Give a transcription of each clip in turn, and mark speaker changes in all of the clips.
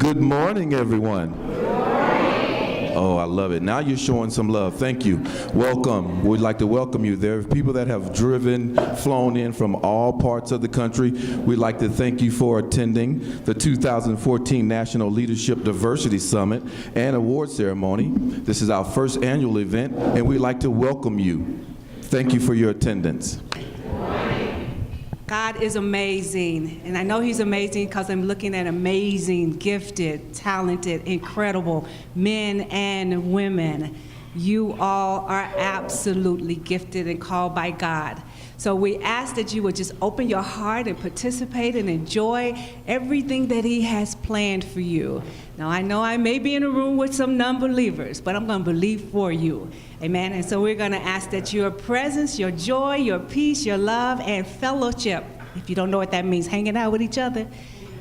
Speaker 1: Good morning, everyone. Oh, I love it. Now you're showing some love. Thank you. Welcome. We'd like to welcome you. There are people that have flown in from all parts of the country. We'd like to thank you for attending the 2014 National Leadership Diversity Summit and Award Ceremony. This is our first annual event, and we'd like to welcome you. Thank you for your attendance.
Speaker 2: God is amazing, and I know He's amazing because I'm looking at amazing, gifted, talented, incredible men and women. You all are absolutely gifted and called by God. So we ask that you would just open your heart and participate and enjoy everything that He has planned for you. Now, I know I may be in a room with some non-believers, but I'm going to believe for you. Amen. And so we're going to ask that your presence, your joy, your peace, your love, and fellowship, if you don't know what that means, hanging out with each other,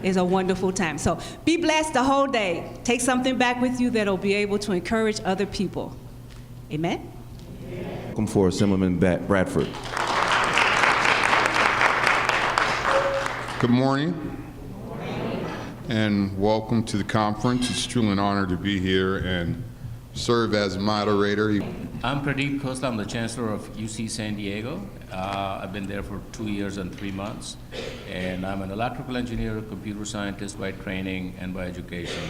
Speaker 2: is a wonderful time. So be blessed the whole day. Take something back with you that'll be able to encourage other people. Amen.
Speaker 1: Welcome for Assemblyman Bradford.
Speaker 3: Good morning, and welcome to the conference. It's truly an honor to be here and serve as moderator.
Speaker 4: I'm Pradeep Khosla. I'm the Chancellor of UC San Diego. I've been there for 2 years and 3 months, and I'm an electrical engineer, computer scientist by training and by education.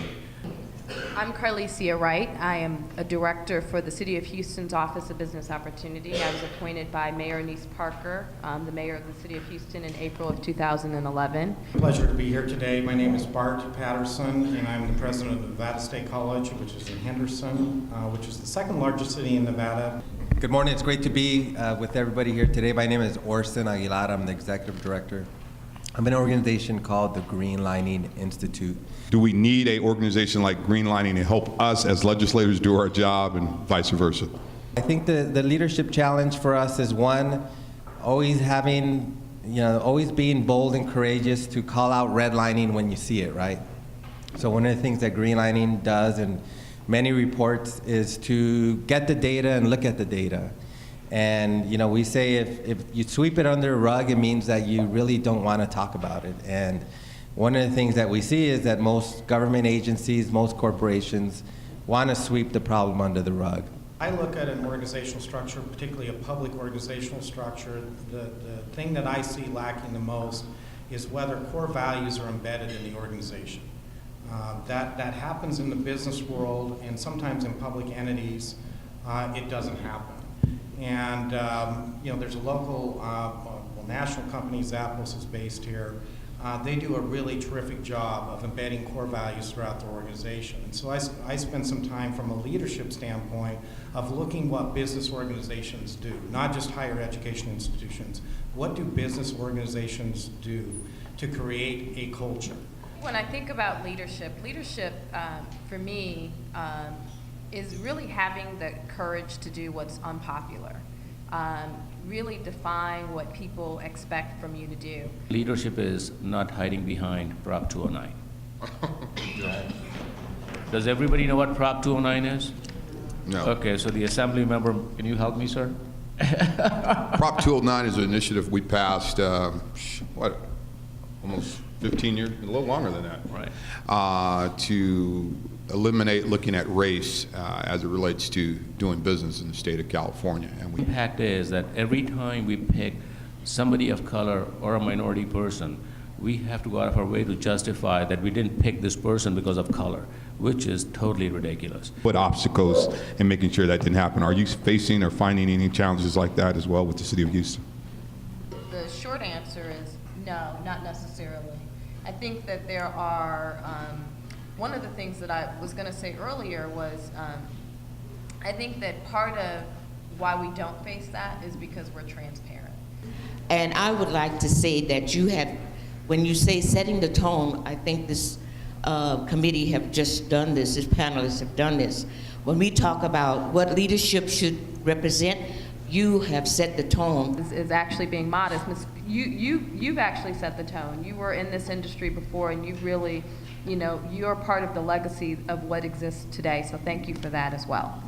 Speaker 5: I'm Carlicia Wright. I am a director for the City of Houston's Office of Business Opportunity. I was appointed by Mayor Nice Parker, the mayor of the City of Houston, in April of 2011.
Speaker 6: Pleasure to be here today. My name is Bart Patterson, and I'm the president of Nevada State College, which is in Henderson, which is the second largest city in Nevada.
Speaker 7: Good morning. It's great to be with everybody here today. My name is Orson Aguilar. I'm the executive director of an organization called the Green Lining Institute.
Speaker 3: Do we need an organization like Green Lining to help us as legislators do our job and vice versa?
Speaker 7: I think the leadership challenge for us is one, always having, always being bold and courageous to call out redlining when you see it, right? So one of the things that Green Lining does in many reports is to get the data and look at the data. And we say if you sweep it under a rug, it means that you really don't want to talk about it. And one of the things that we see is that most government agencies, most corporations want to sweep the problem under the rug.
Speaker 6: I look at an organizational structure, particularly a public organizational structure. The thing that I see lacking the most is whether core values are embedded in the organization. That happens in the business world, and sometimes in public entities, it doesn't happen. And there's a local, national company, Zappos is based here. They do a really terrific job of embedding core values throughout the organization. And so I spend some time from a leadership standpoint of looking what business organizations do, not just higher education institutions. What do business organizations do to create a culture?
Speaker 5: When I think about leadership for me is really having the courage to do what's unpopular. Really define what people expect from you to do.
Speaker 4: Leadership is not hiding behind Prop 209. Does everybody know what Prop 209 is?
Speaker 3: No.
Speaker 4: Okay, so the assembly member, can you help me, sir?
Speaker 3: Prop 209 is an initiative we passed, almost 15 years, a little longer than that.
Speaker 4: Right.
Speaker 3: To eliminate looking at race as it relates to doing business in the state of California. And
Speaker 4: The impact is that every time we pick somebody of color or a minority person, we have to go out of our way to justify that we didn't pick this person because of color, which is totally ridiculous.
Speaker 3: what obstacles in making sure that didn't happen? Are you facing or finding any challenges like that as well with the city of Houston?
Speaker 5: The short answer is no, not necessarily. I think that there are, one of the things that I was going to say earlier was, I think that part of why we don't face that is because we're transparent.
Speaker 8: And I would like to say that you have, when you say setting the tone, I think this committee have just done this, these panelists have done this. When we talk about what leadership should represent, you have set the tone.
Speaker 5: Is actually being modest. You've actually set the tone. You were in this industry before, and you really, you're part of the legacy of what exists today. So thank you for that as well.